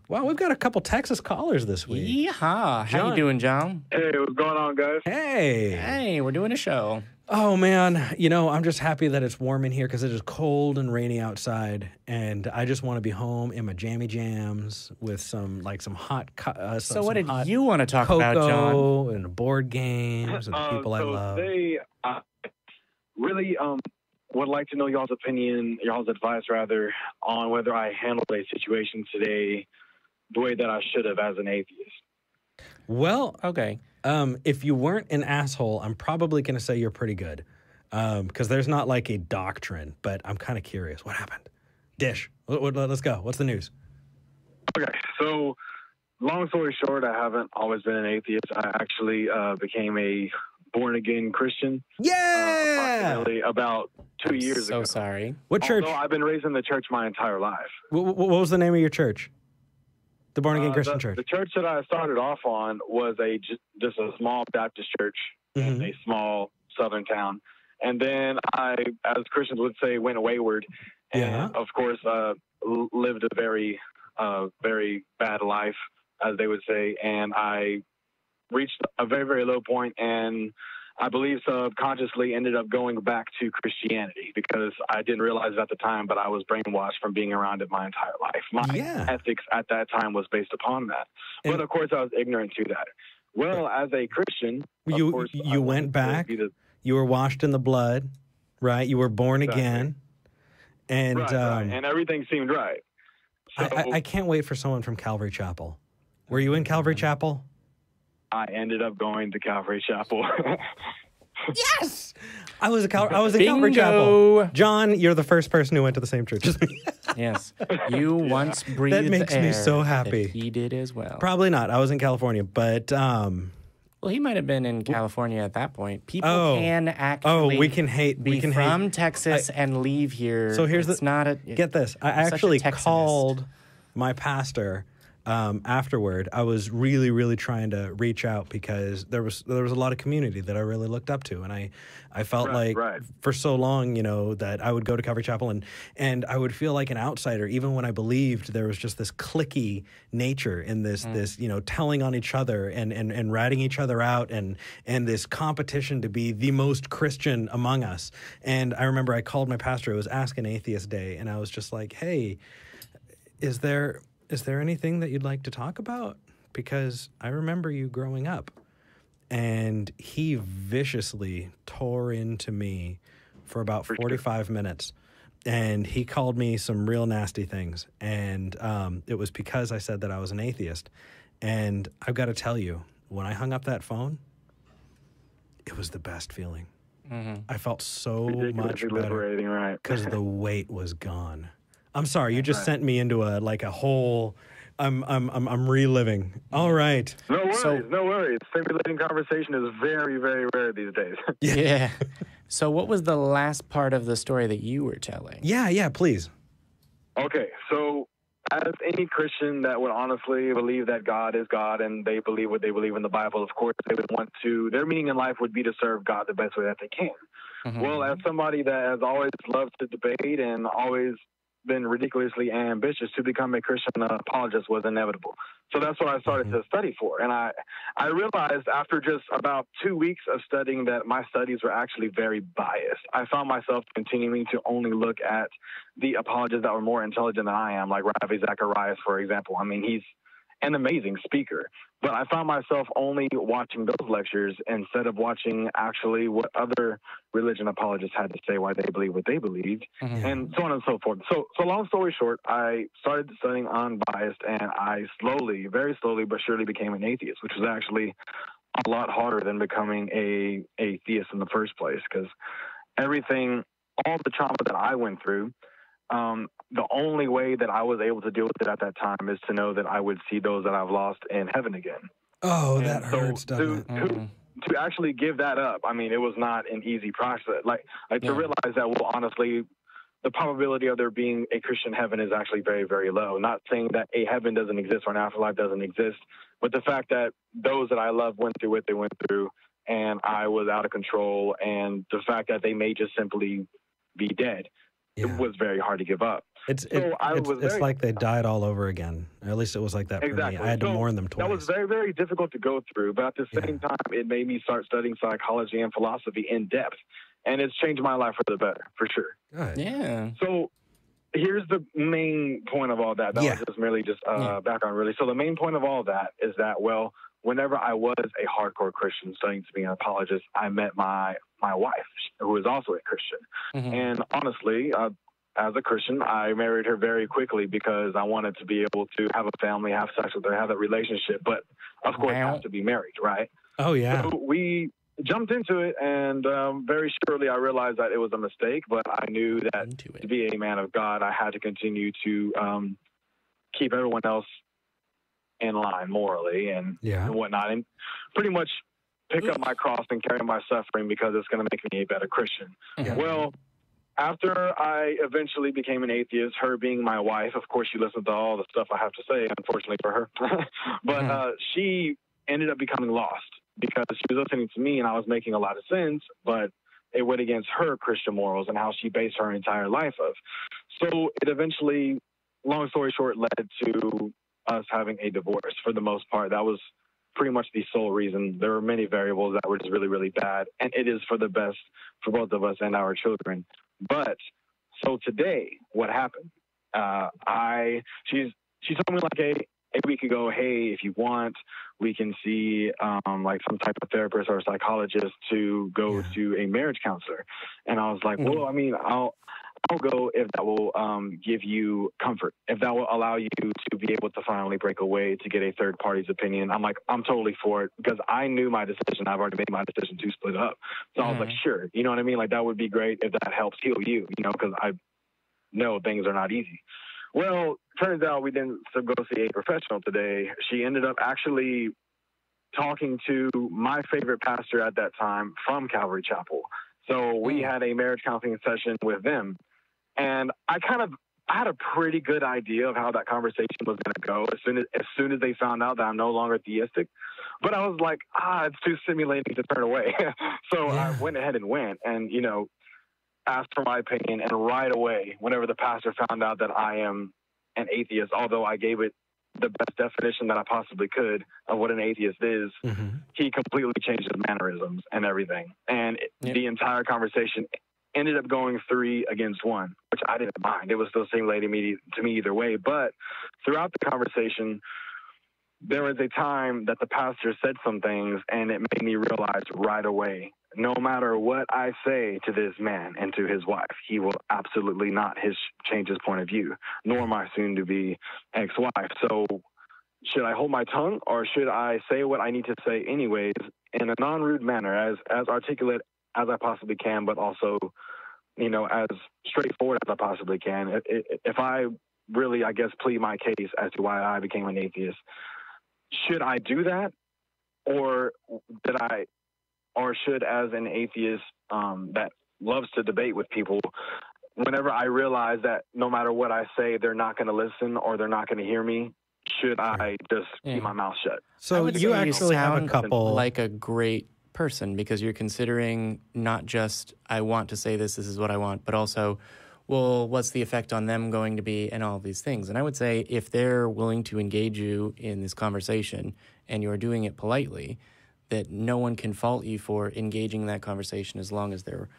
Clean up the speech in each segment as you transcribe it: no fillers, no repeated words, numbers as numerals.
Wow, we've got a couple Texas callers this week. Yeehaw. How you doing, John? Hey, what's going on, guys? Hey. Hey, we're doing a show. Oh, man. You know, I'm just happy that it's warm in here because it is cold and rainy outside. And I just want to be home in my jammy jams with some hot So what did you want to talk about, John? And board games and the people I love. They really would like to know y'all's opinion, y'all's advice, rather, on whether I handled a situation today the way that I should have as an atheist. Well, okay. If you weren't an asshole, I'm probably going to say you're pretty good because there's not like a doctrine, but I'm kind of curious. What happened? Dish. Let's go. What's the news? Okay, so long story short, I haven't always been an atheist. I actually became a born-again Christian. Yeah! Approximately about 2 years ago. So sorry. What church? Although I've been raised in the church my entire life. What was the name of your church? The born-again Christian church? The church that I started off on was just a small Baptist church in a small southern town. And then I, as Christians would say, went wayward. And, of course, lived a very, very bad life, as they would say. And I reached a very, very low point, and I believe subconsciously ended up going back to Christianity because I didn't realize it at the time, but I was brainwashed from being around it my entire life. My ethics at that time was based upon that. But, of course, I was ignorant to that. Well, as a Christian, you went back, you were washed in the blood, right? You were born again. And, right. And everything seemed right. So, I can't wait for someone from Calvary Chapel. Were you in Calvary Chapel? I ended up going to Calvary Chapel. Yes! I was in Calvary Chapel. John, you're the first person who went to the same church as me. Yes. You once breathed that makes me so happy. He did as well. Probably not. I was in California, but... Well, he might have been in California at that point. People can actually be from Texas and leave here. So here's get this. I actually called my pastor afterward. I was really, really trying to reach out because there was a lot of community that I really looked up to, and I felt for so long, you know, that I would go to Calvary Chapel and I would feel like an outsider, even when I believed there was just this cliquey nature in this you know, telling on each other and ratting each other out and this competition to be the most Christian among us. And I remember I called my pastor. It was Ask an Atheist Day, and I was just like, hey, is there anything that you'd like to talk about? Because I remember you growing up. And he viciously tore into me for about 45 minutes. And he called me some real nasty things. And it was because I said that I was an atheist. And I've got to tell you, when I hung up that phone, it was the best feeling. I felt so much better because the weight was gone. I'm sorry, you just sent me into a whole. I'm reliving. All right. No worries. Simulating conversation is very, very rare these days. Yeah. So what was the last part of the story that you were telling? Yeah, please. Okay, so as any Christian that would honestly believe that God is God and they believe what they believe in the Bible, of course, they would want to, their meaning in life would be to serve God the best way that they can. Well, as somebody that has always loved to debate and always been ridiculously ambitious, to become a Christian apologist was inevitable. So that's what I started to study for. And I realized after just about 2 weeks of studying that my studies were actually very biased. I found myself continuing to only look at the apologists that were more intelligent than I am, like Ravi Zacharias, for example. I mean, he's an amazing speaker. But I found myself only watching those lectures instead of watching actually what other religion apologists had to say, why they believe what they believed, and so on and so forth. So long story short, I started studying unbiased, and I slowly, very slowly but surely became an atheist, which was actually a lot harder than becoming a theist in the first place, because all the trauma that I went through, the only way that I was able to deal with it at that time is to know that I would see those that I've lost in heaven again. Oh, that hurts, doesn't it? To actually give that up, I mean, it was not an easy process. To realize that, well, honestly, the probability of there being a Christian heaven is actually very, very low. Not saying that a heaven doesn't exist or an afterlife doesn't exist, but the fact that those that I love went through what they went through, and I was out of control, and the fact that they may just simply be dead, it was very hard to give up. It's like they died all over again. At least it was like that for me. I had to mourn them twice. That was very, very difficult to go through, but at the same time, it made me start studying psychology and philosophy in depth, and it's changed my life for the better, for sure. Good. Yeah. So here's the main point of all that. That was just merely background, really. So the main point of all that is that, well, whenever I was a hardcore Christian studying to be an apologist, I met my wife, who is also a Christian. Mm-hmm. And honestly, as a Christian, I married her very quickly because I wanted to be able to have a family, have sex with her, have that relationship, but of course have to be married, right? Oh, yeah. So we jumped into it, and very shortly I realized that it was a mistake, but I knew that to be a man of God, I had to continue to keep everyone else in line morally and whatnot, and pretty much pick up my cross and carry my suffering because it's going to make me a better Christian. Yeah. Well, after I eventually became an atheist, her being my wife, of course, she listened to all the stuff I have to say, unfortunately for her. But she ended up becoming lost because she was listening to me and I was making a lot of sense, but it went against her Christian morals and how she based her entire life of. So it eventually, long story short, led to us having a divorce for the most part. That was pretty much the sole reason. There were many variables that were just really, really bad, and it is for the best for both of us and our children. But so today, what happened? She told me like a week ago, hey, if you want, we can see like some type of therapist or psychologist to go to a marriage counselor. And I was like, well, I mean, I'll go if that will give you comfort, if that will allow you to be able to finally break away to get a third party's opinion. I'm like, I'm totally for it because I knew my decision. I've already made my decision to split up. So I was like, sure. You know what I mean? Like that would be great if that helps heal you, you know, because I know things are not easy. Well, turns out we didn't go see a professional today. She ended up actually talking to my favorite pastor at that time from Calvary Chapel. So we had a marriage counseling session with them. And I had a pretty good idea of how that conversation was going to go as soon as they found out that I'm no longer theistic. But I was like, it's too stimulating to turn away. So I went ahead and went and, you know, asked for my opinion. And right away, whenever the pastor found out that I am an atheist, although I gave it the best definition that I possibly could of what an atheist is, he completely changed his mannerisms and everything. And the entire conversation ended up going 3 against 1, which I didn't mind. It was still stimulating to me either way. But throughout the conversation, there was a time that the pastor said some things, and it made me realize right away, no matter what I say to this man and to his wife, he will absolutely not change his point of view, nor my soon-to-be ex-wife. So should I hold my tongue, or should I say what I need to say anyways in a non-rude manner, as articulate as I possibly can, but also, you know, as straightforward as I possibly can? If I really, I guess, plead my case as to why I became an atheist, should I do that, or should, as an atheist that loves to debate with people, whenever I realize that no matter what I say, they're not going to listen or they're not going to hear me, should I just keep my mouth shut? So you actually have a couple, like a great person, because you're considering not just, I want to say this is what I want, but also, well, what's the effect on them going to be, and all of these things. And I would say if they're willing to engage you in this conversation and you're doing it politely, that no one can fault you for engaging in that conversation as long as they're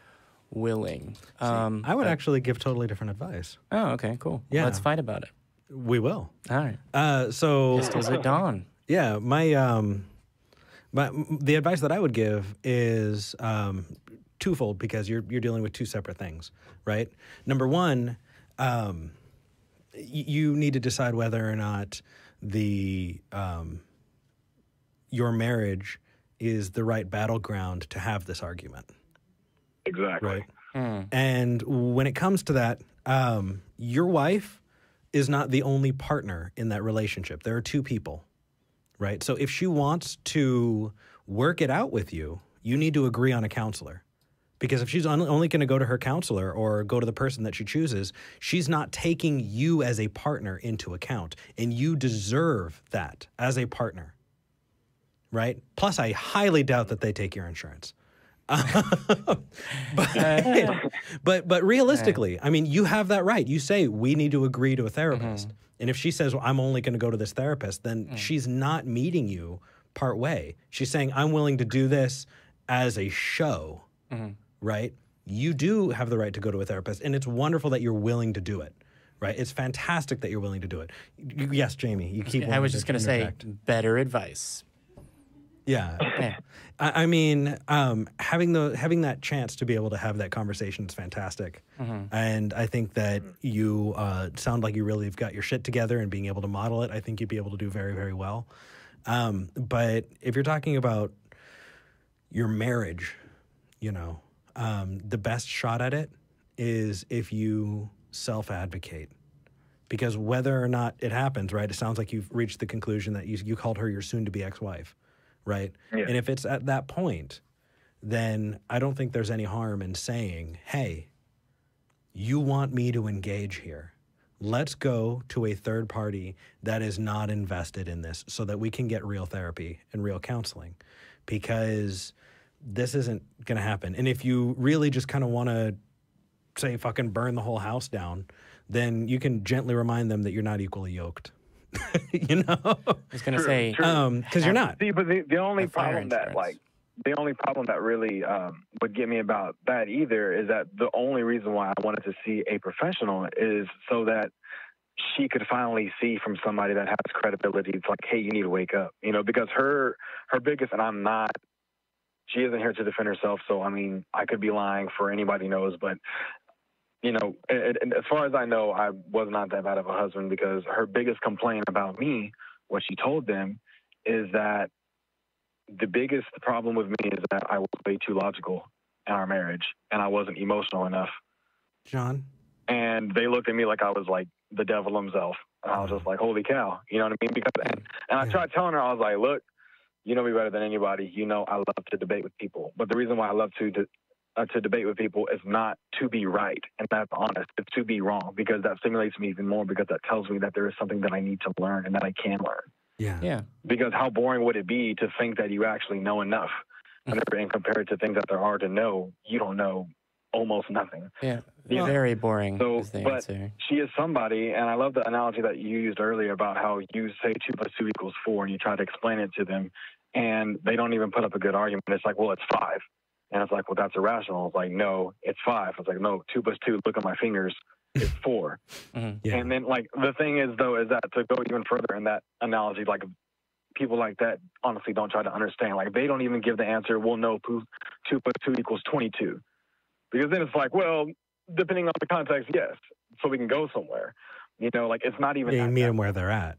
willing. I would actually give totally different advice. Oh, okay, cool. Yeah. Let's fight about it. We will. All right. So just as at dawn. Yeah, the advice that I would give is twofold, because you're dealing with two separate things, right? Number one, you need to decide whether or not your marriage is the right battleground to have this argument. Exactly. Right? And when it comes to that, your wife is not the only partner in that relationship. There are two people, right? So if she wants to work it out with you, you need to agree on a counselor. Because if she's only going to go to her counselor or go to the person that she chooses, she's not taking you as a partner into account. And you deserve that as a partner, right? Plus, I highly doubt that they take your insurance. But realistically, I mean, you have that right. You say we need to agree to a therapist. And if she says, well, I'm only going to go to this therapist, then she's not meeting you part way. She's saying, I'm willing to do this as a show, right? You do have the right to go to a therapist, and it's wonderful that you're willing to do it, right? It's fantastic that you're willing to do it. Yes, Jamie, you keep. I was just going to say, better advice. Yeah. I mean, having that chance to be able to have that conversation is fantastic. And I think that you sound like you really have got your shit together, and being able to model it, I think you'd be able to do very, very well. But if you're talking about your marriage, you know, the best shot at it is if you self-advocate. Because whether or not it happens, right, it sounds like you've reached the conclusion that you called her your soon-to-be ex-wife. Right? Yeah. And if it's at that point, then I don't think there's any harm in saying, hey, you want me to engage here. Let's go to a third party that is not invested in this so that we can get real therapy and real counseling, because this isn't going to happen. And if you really just kind of want to say fucking burn the whole house down, then you can gently remind them that you're not equally yoked. You know, I was going to say, because you're not. See, but the only problem that really would get me about that either is that the only reason why I wanted to see a professional is so that she could finally see from somebody that has credibility. It's like, hey, you need to wake up, you know, because her biggest, and she isn't here to defend herself. So, I mean, I could be lying, for anybody knows, but you know, and as far as I know, I was not that bad of a husband, because her biggest complaint about me, what she told them, is that the biggest problem with me is that I was way too logical in our marriage, and I wasn't emotional enough. John? And they looked at me like I was like the devil himself. And I was just like, holy cow. You know what I mean? Because, and I tried telling her, I was like, look, you know me better than anybody. You know I love to debate with people. But the reason why I love to debate with people is not to be right, and that's honest. It's to be wrong, because that stimulates me even more, because that tells me that there is something that I need to learn and that I can learn. Yeah. Because how boring would it be to think that you actually know enough, and compared to things that there are to know, you don't know almost nothing. Yeah, very boring. So, is the but answer. she is somebody, and I love the analogy that you used earlier about how you say 2 + 2 = 4, and you try to explain it to them, and they don't even put up a good argument. It's like, well, it's 5. And it's like, well, that's irrational. It's like, no, it's 5. It's like, no, 2 + 2, look at my fingers, it's 4. Yeah. And then, like, the thing is, though, is that to go even further in that analogy, like, people like that honestly don't try to understand. Like, they don't even give the answer, well, no, 2 + 2 = 22. Because then it's like, well, depending on the context, yes, so we can go somewhere. You know, like, it's not even... You meet them where they're at.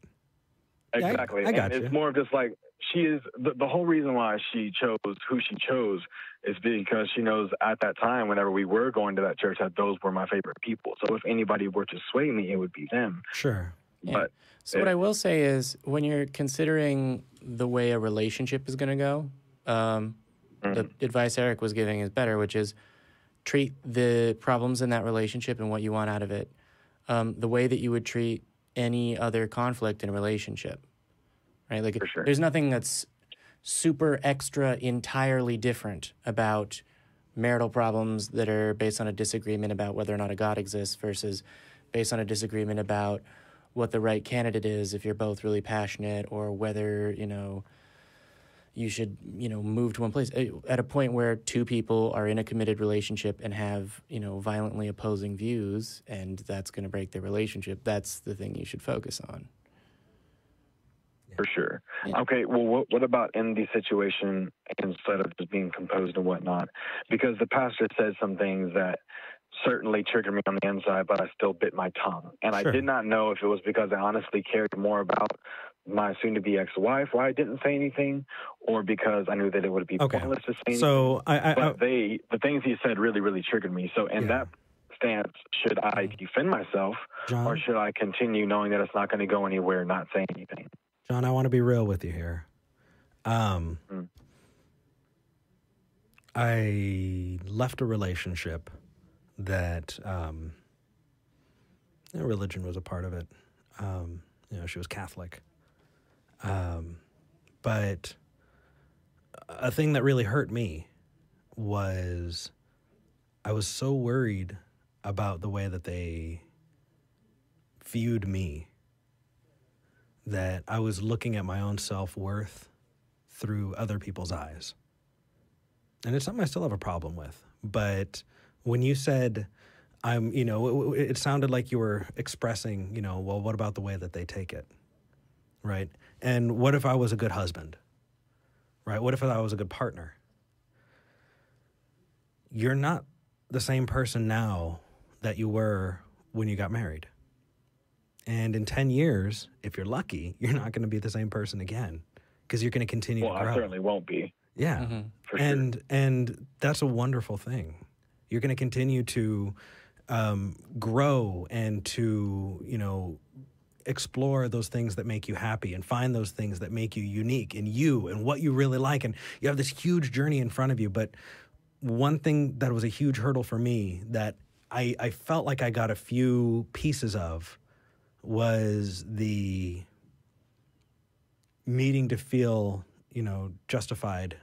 Exactly. Yeah, I got you. you. It's more of just like, she is the whole reason why she chose who she chose is because she knows at that time, whenever we were going to that church, that those were my favorite people. So if anybody were to sway me, it would be them. Sure. Yeah. But so what I will say is, when you're considering the way a relationship is going to go, the advice Eric was giving is better, which is treat the problems in that relationship and what you want out of it the way that you would treat any other conflict in a relationship. Right? Like, sure. There's nothing that's super extra entirely different about marital problems that are based on a disagreement about whether or not a God exists versus based on a disagreement about what the right candidate is if you're both really passionate, or whether, you know, you should, you know, move to one place. At a point where 2 people are in a committed relationship and have, you know, violently opposing views, and that's going to break their relationship, that's the thing you should focus on. For sure. Yeah. Okay, well, what about in the situation instead of just being composed and whatnot? Because the pastor said some things that certainly triggered me on the inside, but I still bit my tongue. And Sure. I did not know if it was because I honestly cared more about my soon-to-be ex-wife why I didn't say anything, or because I knew that it would be pointless to say anything. So the things he said really, really triggered me. So in that stance, should I defend myself, John, or should I continue knowing that it's not going to go anywhere, not say anything? John, I want to be real with you here. I left a relationship that religion was a part of it. You know, she was Catholic. But a thing that really hurt me was I was so worried about the way that they viewed me that I was looking at my own self-worth through other people's eyes. And it's something I still have a problem with. But when you said, it sounded like you were expressing, well, what about the way that they take it, right? And what if I was a good husband, right? What if I was a good partner? You're not the same person now that you were when you got married. And in 10 years, if you're lucky, you're not going to be the same person again because you're going to continue to grow. Well, I certainly won't be. Yeah. For sure. And that's a wonderful thing. You're going to continue to grow and to, explore those things that make you happy and find those things that make you unique in you and what you really like. And you have this huge journey in front of you. But one thing that was a huge hurdle for me that I felt like I got a few pieces of was the needing to feel, justified.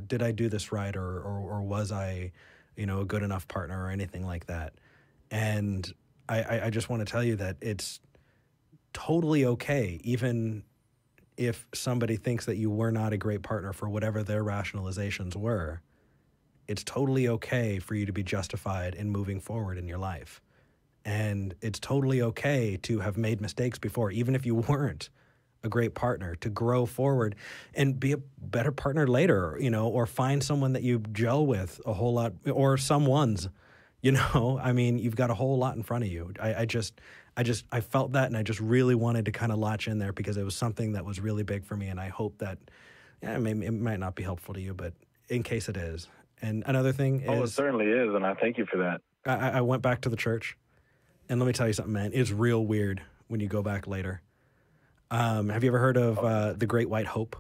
Did I do this right, or was I, a good enough partner or anything like that? And I just want to tell you that it's totally okay, even if somebody thinks that you were not a great partner for whatever their rationalizations were. It's totally okay for you to be justified in moving forward in your life. And it's totally okay to have made mistakes before, even if you weren't a great partner, to grow forward and be a better partner later, or find someone that you gel with a whole lot, or someone's, you've got a whole lot in front of you. I felt that, and I just really wanted to kind of latch in there because it was something that was really big for me. And I hope that, maybe it might not be helpful to you, but in case it is. And another thing is... Oh, it certainly is, and I thank you for that. I went back to the church. And let me tell you something, man. It's real weird when you go back later. Have you ever heard of the Great White Hope?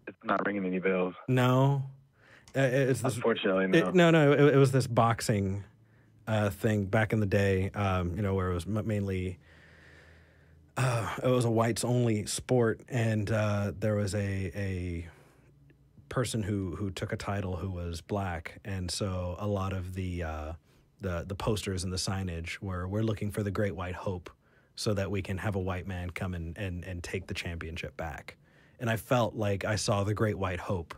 It's not ringing any bells. No. Unfortunately, no. No. It was this boxing thing back in the day, where it was mainly... it was a whites-only sport, and there was a person who took a title who was black, and so a lot of the posters and the signage were, we're looking for the Great White Hope so that we can have a white man come and take the championship back. And I felt like I saw the Great White Hope,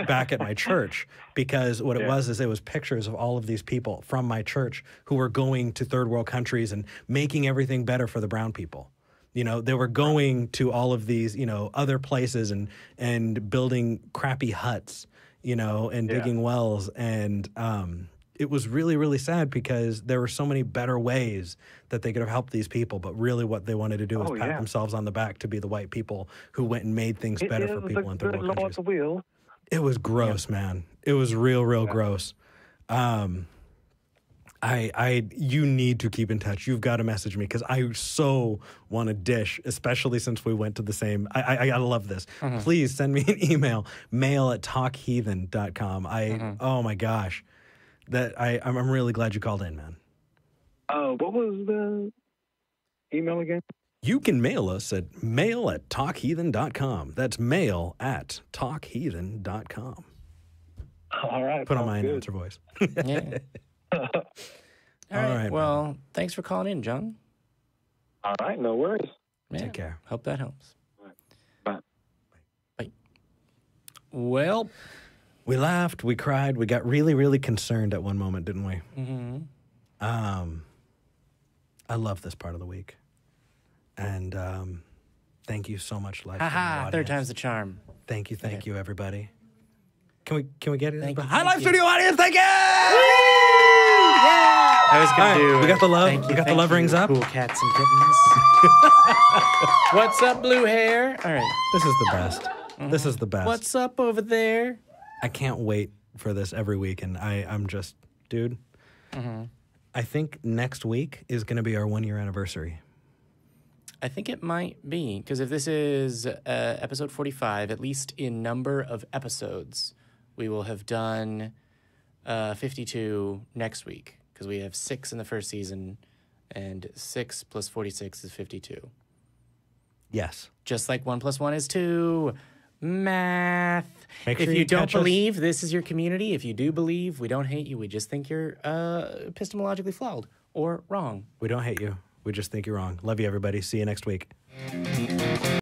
back at my church, because what it was pictures of all of these people from my church who were going to third world countries and making everything better for the brown people. They were going to all of these, other places and building crappy huts, and digging wells. And it was really, really sad because there were so many better ways that they could have helped these people. But really what they wanted to do was pat themselves on the back to be the white people who went and made things better for people in third world countries. It was gross, man. It was real gross. You need to keep in touch. You've got to message me because I so want to dish, especially since we went to the same. I love this. Please send me an email, mail@talkheathen.com. Oh my gosh, I'm really glad you called in, man. What was the email again? You can mail us at mail@talkheathen.com. That's mail@talkheathen.com. All right. Put on my announcer voice. Yeah. All right. Well, man. Thanks for calling in, John. All right. No worries. Yeah. Take care. Hope that helps. All right. Bye. Well, we laughed, we cried, we got really, really concerned at one moment, didn't we? Mm-hmm. I love this part of the week. And thank you so much, live. Third time's the charm. Thank you, everybody. Can we get it? Hi, live studio audience, thank you! I was going to do. We got the love. We got the love rings up. Cool cats and kittens. What's up, blue hair? All right. This is the best. Mm-hmm. This is the best. What's up over there? I can't wait for this every week, and I'm just, dude. Mm-hmm. I think next week is going to be our 1-year anniversary. I think it might be, because if this is episode 45, at least in number of episodes, we will have done 52 next week, because we have 6 in the first season, and 6 plus 46 is 52. Yes. Just like 1 plus 1 is 2. Math. Make sure if you don't catch us. believe, this is your community. If you do believe, we don't hate you. We just think you're epistemologically flawed or wrong. We don't hate you. We just think you're wrong. Love you, everybody. See you next week.